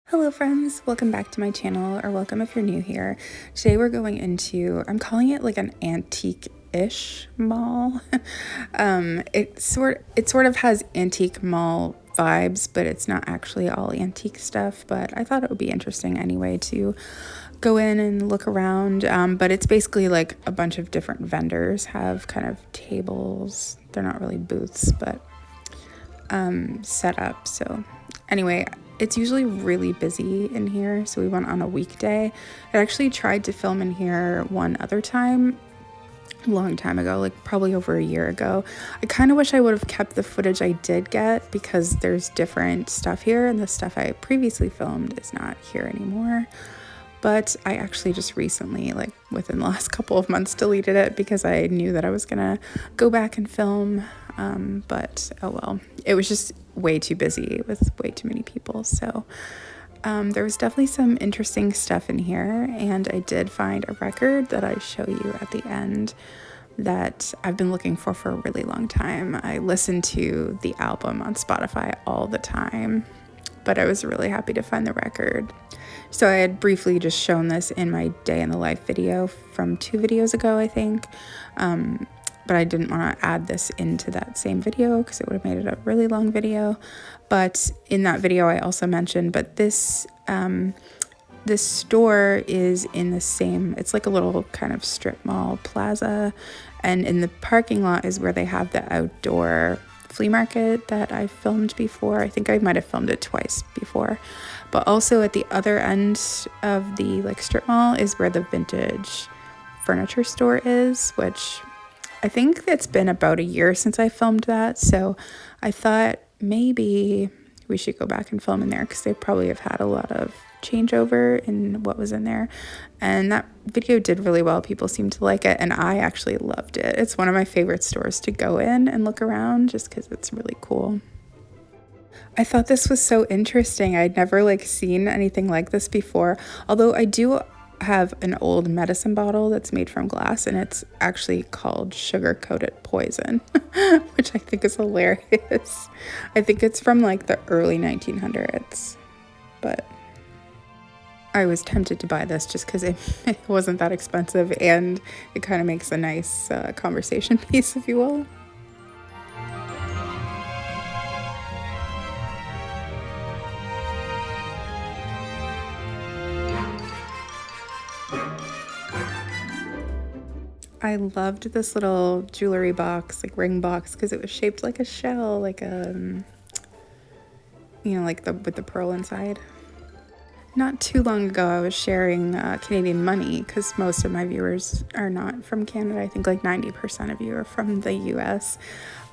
Hello friends, welcome back to my channel, or welcome if you're new here. Today we're going into, I'm calling it like an antique-ish mall. It sort of has antique mall vibes, but it's not actually all antique stuff, but I thought it would be interesting anyway to go in and look around. But it's basically like a bunch of different vendors have kind of tables. They're not really booths, but set up. So anyway, it's usually really busy in here, so we went on a weekday. I actually tried to film in here one other time, a long time ago, like probably over a year ago. I kind of wish I would have kept the footage I did get because there's different stuff here, and the stuff I previously filmed is not here anymore. But I actually just recently, like within the last couple of months, deleted it because I knew that I was gonna go back and film. But oh well, it was just way too busy with way too many people. So there was definitely some interesting stuff in here, and I did find a record that I show you at the end that I've been looking for a really long time. I listen to the album on Spotify all the time, but I was really happy to find the record. So I had briefly just shown this in my day in the life video from 2 videos ago, I think. But I didn't want to add this into that same video because it would have made it a really long video. But in that video, I also mentioned, but this store is in the same, it's like a little kind of strip mall plaza. And in the parking lot is where they have the outdoor flea market that I filmed before. I think I might have filmed it twice before. But also at the other end of the like strip mall is where the vintage furniture store is, which I think it's been about a year since I filmed that. So I thought maybe we should go back and film in there because they probably have had a lot of changeover in what was in there. And that video did really well. People seemed to like it, and I actually loved it. It's one of my favorite stores to go in and look around just because it's really cool. I thought this was so interesting. I'd never like seen anything like this before, although I do have an old medicine bottle that's made from glass, and it's actually called sugar-coated poison, which I think is hilarious. I think it's from like the early 1900s, but I was tempted to buy this just because it wasn't that expensive, and it kind of makes a nice conversation piece, if you will. I loved this little jewelry box, like ring box, because it was shaped like a shell, like a, like with the pearl inside. Not too long ago, I was sharing Canadian money because most of my viewers are not from Canada. I think like 90% of you are from the US.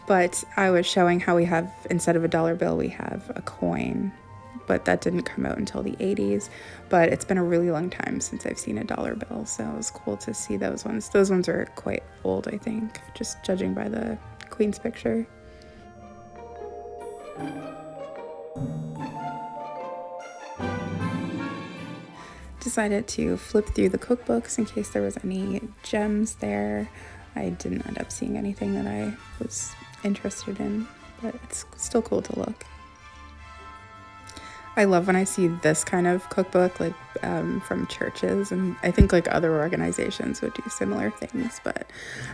But I was showing how we have, instead of a dollar bill, we have a coin. But that didn't come out until the 80s. But it's been a really long time since I've seen a dollar bill, so it was cool to see those ones. Those ones are quite old, I think, just judging by the Queen's picture. Decided to flip through the cookbooks in case there was any gems there. I didn't end up seeing anything that I was interested in, but it's still cool to look. I love when I see this kind of cookbook, like from churches, and I think like other organizations would do similar things, but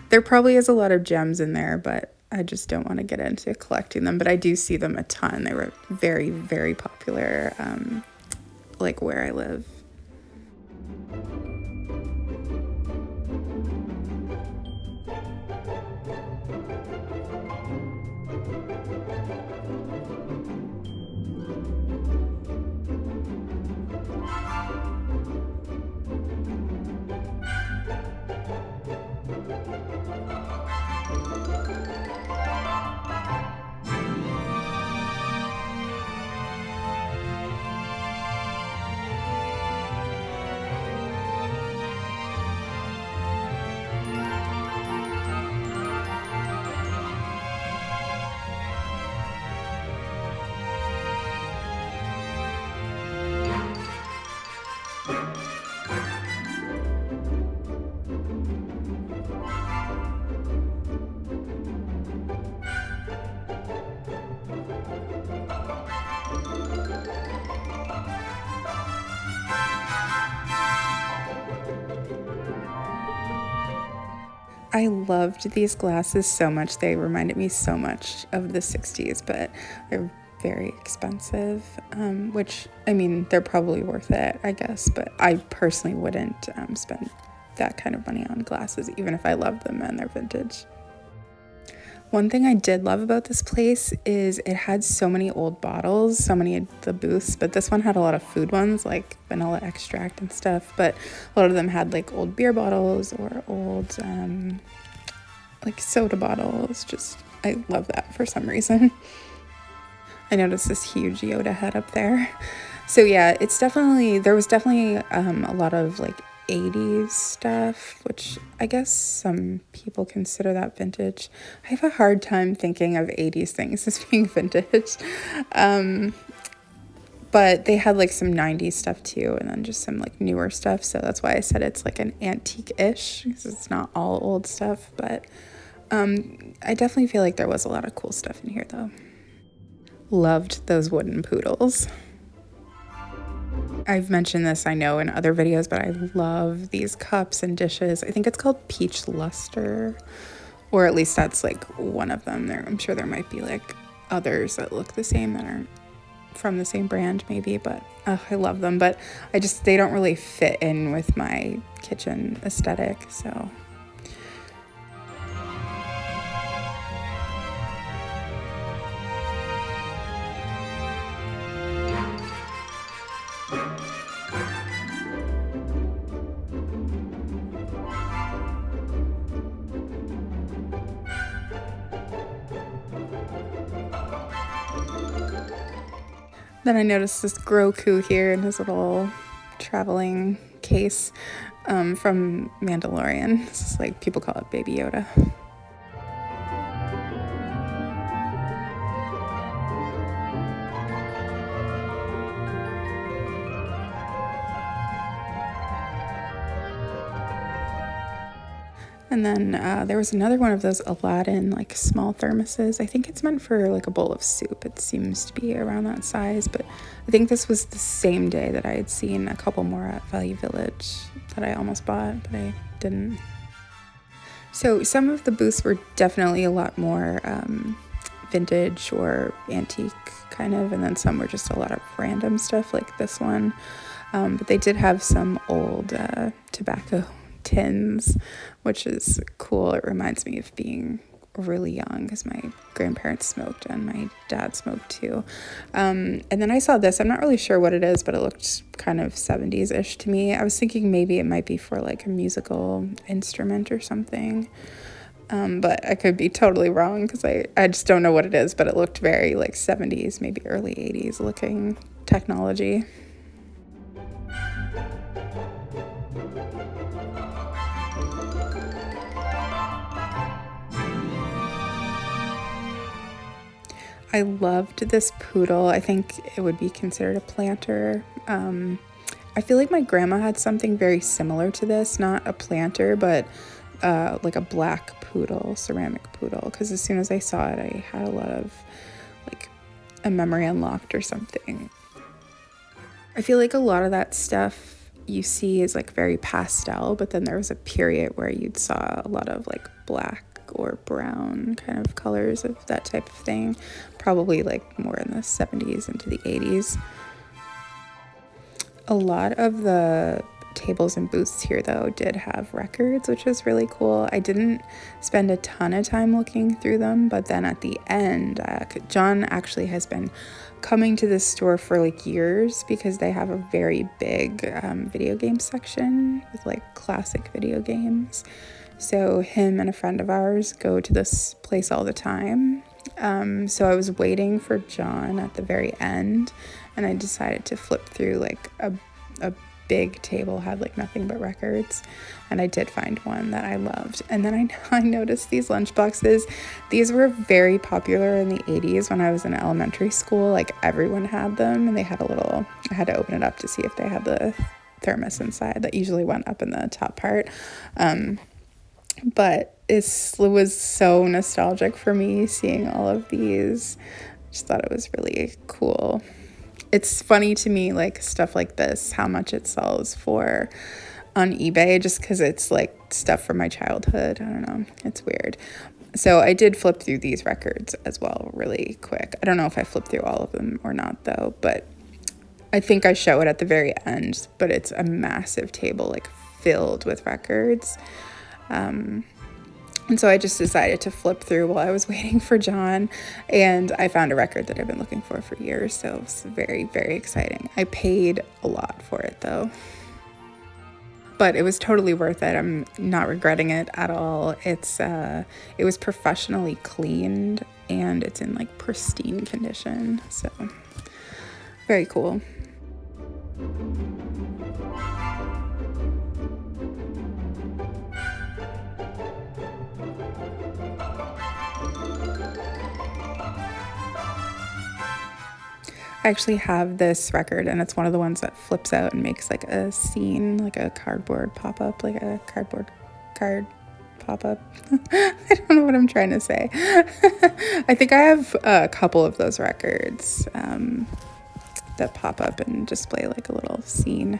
there probably is a lot of gems in there, but I just don't want to get into collecting them. But I do see them a ton. They were very, very popular, like where I live. I loved these glasses so much. They reminded me so much of the 60s, but they're very expensive, which, I mean, they're probably worth it, I guess, but I personally wouldn't spend that kind of money on glasses, even if I loved them and they're vintage. One thing I did love about this place is it had so many old bottles, so many of the booths, but this one had a lot of food ones like vanilla extract and stuff, but a lot of them had like old beer bottles or old like soda bottles. Just, I love that for some reason. I noticed this huge Yoda head up there. So yeah, there was definitely a lot of like 80s stuff, which I guess some people consider that vintage. I have a hard time thinking of 80s things as being vintage. But they had like some 90s stuff too, and then just some like newer stuff. So that's why I said it's like an antique-ish, because it's not all old stuff. But I definitely feel like there was a lot of cool stuff in here though. Loved those wooden poodles. I've mentioned this, I know, in other videos, but I love these cups and dishes. I think it's called Peach Luster, or at least that's like one of them. I'm sure there might be like others that look the same that aren't from the same brand maybe, but I love them. But they don't really fit in with my kitchen aesthetic, so. Then I noticed this Groku here in his little traveling case from Mandalorian. This is like, people call it Baby Yoda. And then there was another one of those Aladdin like small thermoses. I think it's meant for like a bowl of soup. It seems to be around that size, but I think this was the same day that I had seen a couple more at Value Village that I almost bought, but I didn't. So some of the booths were definitely a lot more vintage or antique kind of, and then some were just a lot of random stuff like this one. But they did have some old tobacco tins, which is cool. It reminds me of being really young because my grandparents smoked and my dad smoked too. And then I saw this. I'm not really sure what it is, but it looked kind of 70s-ish to me. I was thinking maybe it might be for like a musical instrument or something. But I could be totally wrong because I just don't know what it is, but it looked very like 70s, maybe early 80s looking technology. I loved this poodle. I think it would be considered a planter. I feel like my grandma had something very similar to this, not a planter, but like a black poodle, ceramic poodle, because as soon as I saw it, I had a lot of like a memory unlocked or something. I feel like a lot of that stuff you see is like very pastel, but then there was a period where you'd saw a lot of like black or brown kind of colors of that type of thing, probably like more in the 70s into the 80s. A lot of the tables and booths here though did have records, which was really cool. I didn't spend a ton of time looking through them, but then at the end, John actually has been coming to this store for like years because they have a very big video game section with like classic video games. So him and a friend of ours go to this place all the time. So I was waiting for John at the very end, and I decided to flip through like a big table, had like nothing but records, and I did find one that I loved. And then I noticed these lunch boxes. These were very popular in the 80s when I was in elementary school. Like everyone had them, and they had I had to open it up to see if they had the thermos inside. That usually went up in the top part. But it was so nostalgic for me seeing all of these. Just thought it was really cool. It's funny to me, like stuff like this, how much it sells for on eBay just because it's like stuff from my childhood. I don't know. It's weird. So I did flip through these records as well really quick. I don't know if I flipped through all of them or not though, but I think I show it at the very end, but it's a massive table like filled with records. And so I just decided to flip through while I was waiting for John, and I found a record that I've been looking for years, so it was very, very exciting. I paid a lot for it though, but it was totally worth it. I'm not regretting it at all. It was professionally cleaned, and it's in like pristine condition, so very cool. I actually have this record, and it's one of the ones that flips out and makes like a scene, like a cardboard pop-up, like a cardboard card pop-up. I don't know what I'm trying to say. I think I have a couple of those records that pop up and display like a little scene.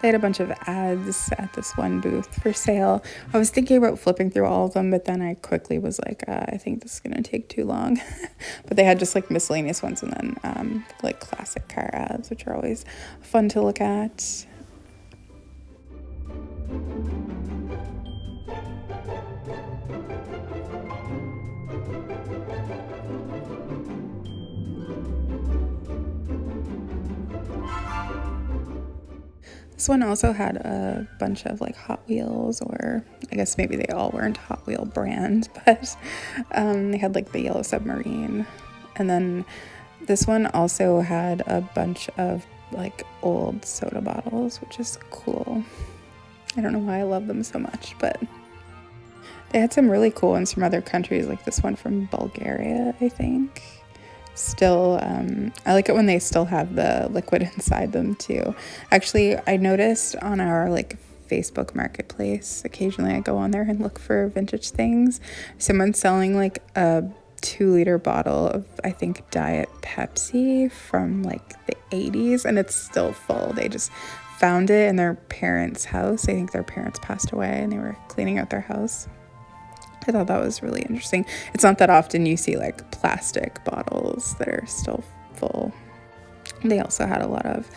They had a bunch of ads at this one booth for sale. I was thinking about flipping through all of them, but then I quickly was like, I think this is going to take too long. But they had just like miscellaneous ones, and then like classic car ads, which are always fun to look at. This one also had a bunch of like Hot Wheels, or I guess maybe they all weren't Hot Wheel brand, but they had like the Yellow Submarine. And then this one also had a bunch of like old soda bottles, which is cool. I don't know why I love them so much, but they had some really cool ones from other countries, like this one from Bulgaria, I think. Still, I like it when they still have the liquid inside them too. Actually, I noticed on our like Facebook marketplace, occasionally I go on there and look for vintage things. Someone's selling like a 2-liter bottle of, I think, Diet Pepsi from like the 80s, and it's still full. They just found it in their parents' house. I think their parents passed away and they were cleaning out their house. I thought that was really interesting. It's not that often you see like plastic bottles that are still full. They also had a lot of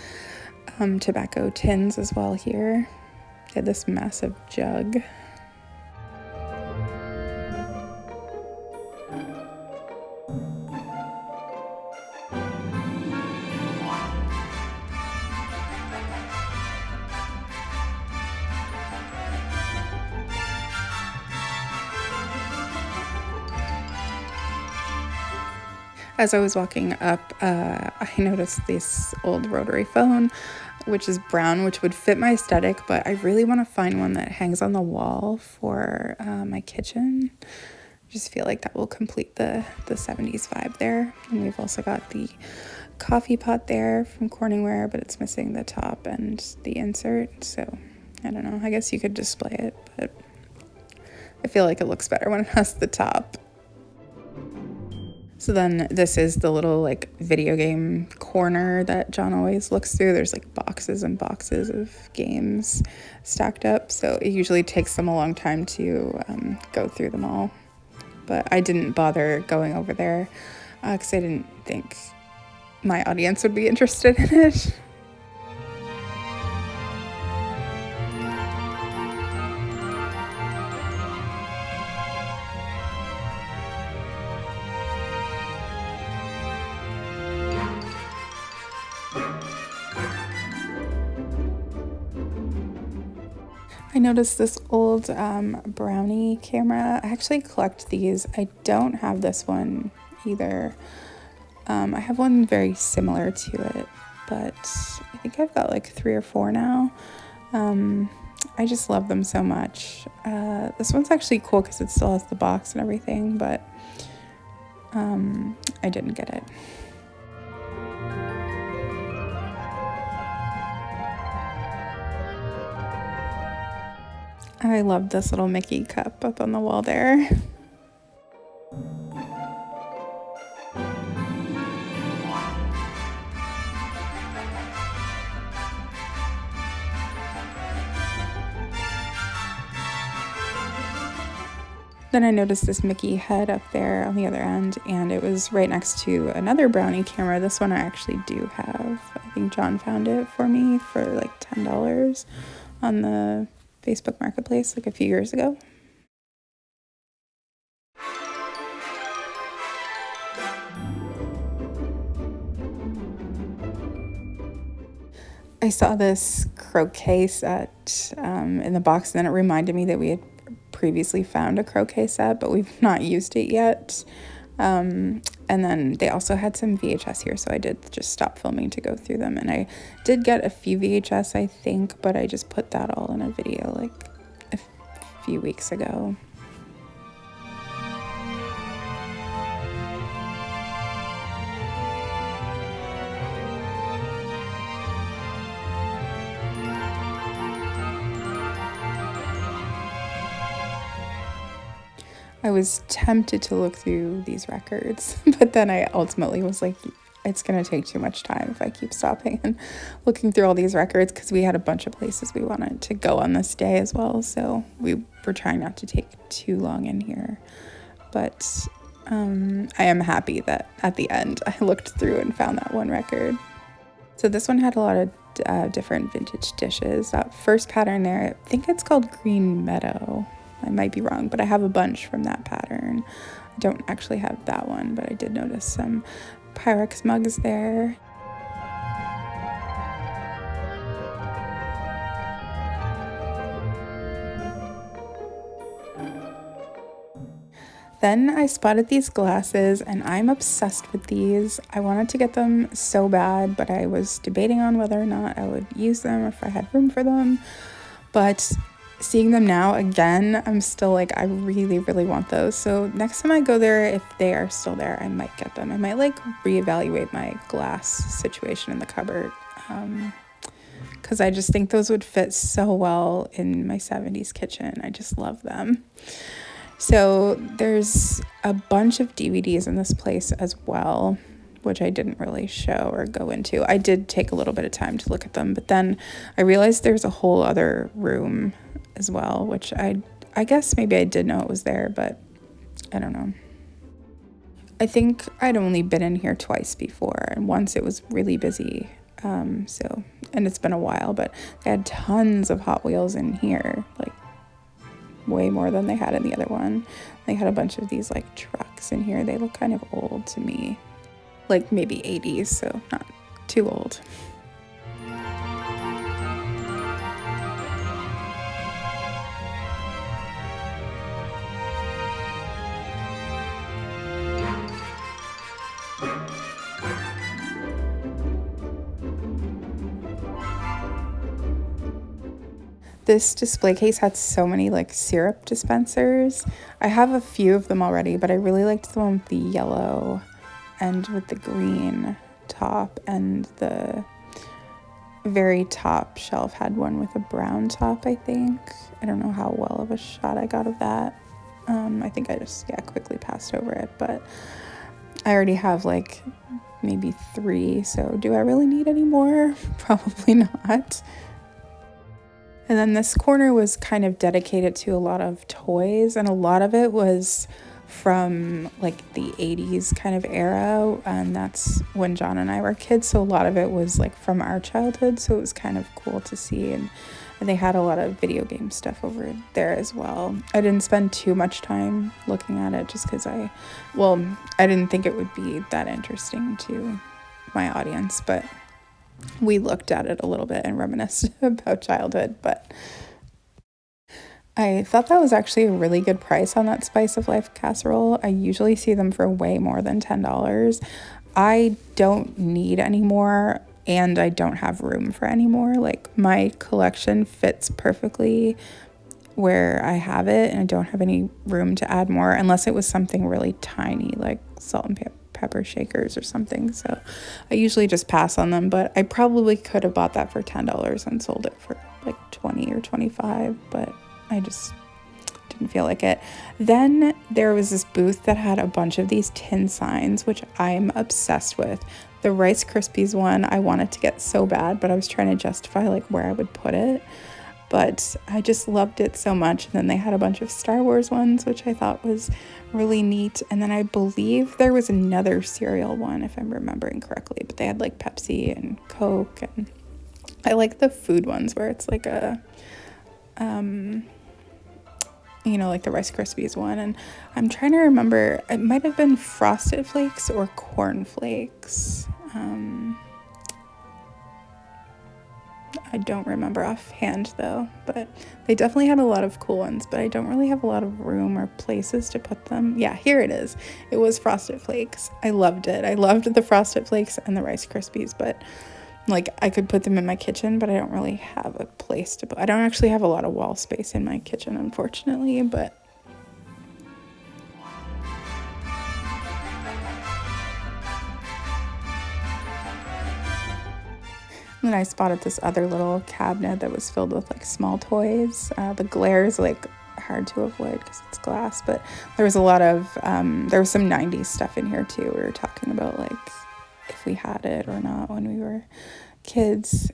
tobacco tins as well here. They had this massive jug. As I was walking up, I noticed this old rotary phone, which is brown, which would fit my aesthetic, but I really want to find one that hangs on the wall for my kitchen. I just feel like that will complete the 70s vibe there. And we've also got the coffee pot there from Corningware, but it's missing the top and the insert, so I don't know. I guess you could display it, but I feel like it looks better when it has the top. So then this is the little like video game corner that John always looks through. There's like boxes and boxes of games stacked up. So it usually takes them a long time to go through them all. But I didn't bother going over there because I didn't think my audience would be interested in it. I noticed this old brownie camera. I actually collect these. I don't have this one either. I have one very similar to it, but I think I've got like 3 or 4 now. I just love them so much. This one's actually cool because it still has the box and everything, but I didn't get it. I love this little Mickey cup up on the wall there. Then I noticed this Mickey head up there on the other end, and it was right next to another brownie camera. This one I actually do have. I think John found it for me for like $10 on the Facebook Marketplace like a few years ago. I saw this croquet set in the box, and then it reminded me that we had previously found a croquet set, but we've not used it yet. And then they also had some VHS here, so I did just stop filming to go through them. And I did get a few VHS, I think, but I just put that all in a video like a few weeks ago. I was tempted to look through these records, but then I ultimately was like, it's going to take too much time if I keep stopping and looking through all these records, because we had a bunch of places we wanted to go on this day as well. So we were trying not to take too long in here. But I am happy that at the end I looked through and found that one record. So this one had a lot of different vintage dishes. That first pattern there, I think it's called Green Meadow. I might be wrong, but I have a bunch from that pattern. I don't actually have that one, but I did notice some Pyrex mugs there. Then I spotted these glasses, and I'm obsessed with these. I wanted to get them so bad, but I was debating on whether or not I would use them or if I had room for them. But seeing them now again, I'm still like, I really, really want those. So next time I go there, if they are still there, I might get them. I might like reevaluate my glass situation in the cupboard, because I just think those would fit so well in my 70s kitchen. I just love them. So there's a bunch of DVDs in this place as well, which I didn't really show or go into. I did take a little bit of time to look at them, but then I realized there's a whole other room as well, which I guess maybe I did know it was there, but I don't know. I think I'd only been in here twice before, and once it was really busy. And it's been a while, but they had tons of Hot Wheels in here, like way more than they had in the other one. They had a bunch of these like trucks in here. They look kind of old to me, like maybe 80s, so not too old. This display case had so many like syrup dispensers. I have a few of them already, but I really liked the one with the yellow and with the green top, and the very top shelf had one with a brown top, I think. I don't know how well of a shot I got of that. I think I just quickly passed over it, but I already have like maybe 3, so do I really need any more? Probably not. And then this corner was kind of dedicated to a lot of toys, and a lot of it was from like the 80s kind of era, and that's when John and I were kids, so a lot of it was like from our childhood, so it was kind of cool to see. And they had a lot of video game stuff over there as well. I didn't spend too much time looking at it just because I didn't think it would be that interesting to my audience, but we looked at it a little bit and reminisced about childhood. But I thought that was actually a really good price on that Spice of Life casserole. I usually see them for way more than $10. I don't need any more. and I don't have room for any more. Like, my collection fits perfectly where I have it, and I don't have any room to add more unless it was something really tiny like salt and pepper shakers or something. So I usually just pass on them, but I probably could have bought that for $10 and sold it for like 20 or 25, but I just didn't feel like it. Then there was this booth that had a bunch of these tin signs, which I'm obsessed with. The Rice Krispies one I wanted to get so bad, but I was trying to justify like where I would put it. But I just loved it so much. And then they had a bunch of Star Wars ones, which I thought was really neat. And then I believe there was another cereal one, if I'm remembering correctly. But they had like Pepsi and Coke. And I like the food ones where it's like a, like the Rice Krispies one. And I'm trying to remember, it might have been Frosted Flakes or Corn Flakes. I don't remember offhand though, but they definitely had a lot of cool ones, but I don't really have a lot of room or places to put them. Yeah, here it is. It was Frosted Flakes. I loved it. I loved the Frosted Flakes and the Rice Krispies, but like I could put them in my kitchen, but I don't really have a place to put. I don't actually have a lot of wall space in my kitchen, unfortunately, but then I spotted this other little cabinet that was filled with like small toys. The glare is like hard to avoid because it's glass, but there was a lot of, there was some 90s stuff in here too. We were talking about like if we had it or not when we were kids.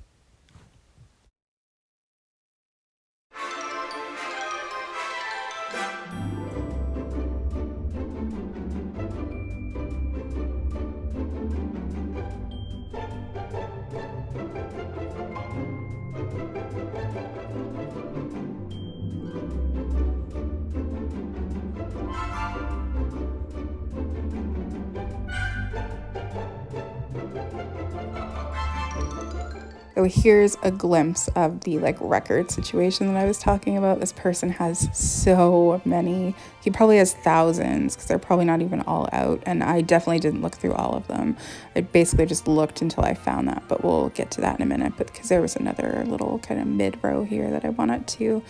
So here's a glimpse of the like record situation that I was talking about. This person has so many. He probably has thousands because they're probably not even all out. And I definitely didn't look through all of them. I basically just looked until I found that, but we'll get to that in a minute. But because there was another little kind of mid row here that I wanted to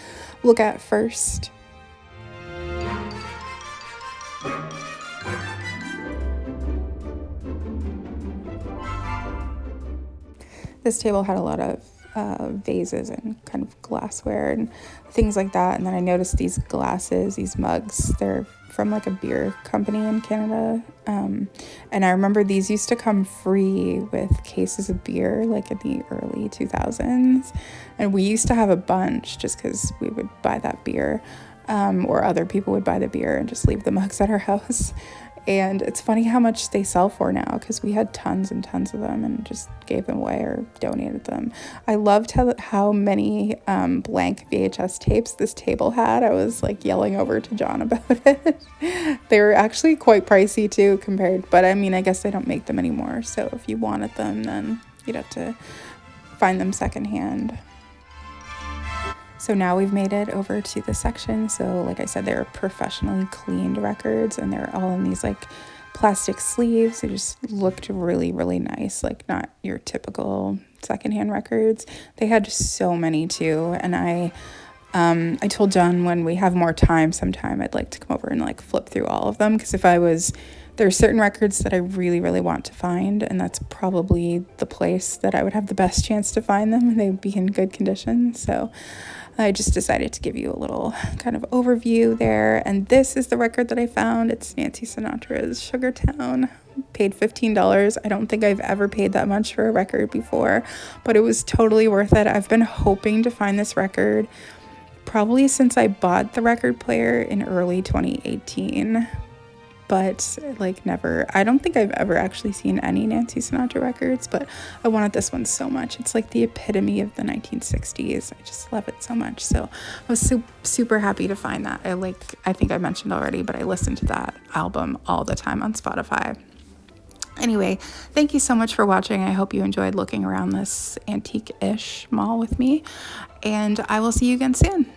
look at first. This table had a lot of vases and kind of glassware and things like that. And then I noticed these glasses, these mugs. They're from like a beer company in Canada. And I remember these used to come free with cases of beer like in the early 2000s. And we used to have a bunch just because we would buy that beer, or other people would buy the beer and just leave the mugs at our house. And it's funny how much they sell for now because we had tons and tons of them and just gave them away or donated them. I loved how many blank VHS tapes this table had. I was like yelling over to John about it. They were actually quite pricey too compared, but I mean, I guess they don't make them anymore. So if you wanted them, then you'd have to find them secondhand. So now we've made it over to the section. So like I said, they're professionally cleaned records and they're all in these like plastic sleeves. They just looked really, really nice. Like not your typical secondhand records. They had so many too. And I told John when we have more time sometime, I'd like to come over and like flip through all of them. Because there are certain records that I really, really want to find, and that's probably the place that I would have the best chance to find them, and they would be in good condition. So I just decided to give you a little kind of overview there. And this is the record that I found. It's Nancy Sinatra's Sugartown. Paid $15. I don't think I've ever paid that much for a record before, but it was totally worth it. I've been hoping to find this record probably since I bought the record player in early 2018. But like never, I don't think I've ever actually seen any Nancy Sinatra records, but I wanted this one so much. It's like the epitome of the 1960s. I just love it so much. So I was super happy to find that. I think I mentioned already, but I listened to that album all the time on Spotify. Anyway, thank you so much for watching. I hope you enjoyed looking around this antique-ish mall with me, and I will see you again soon.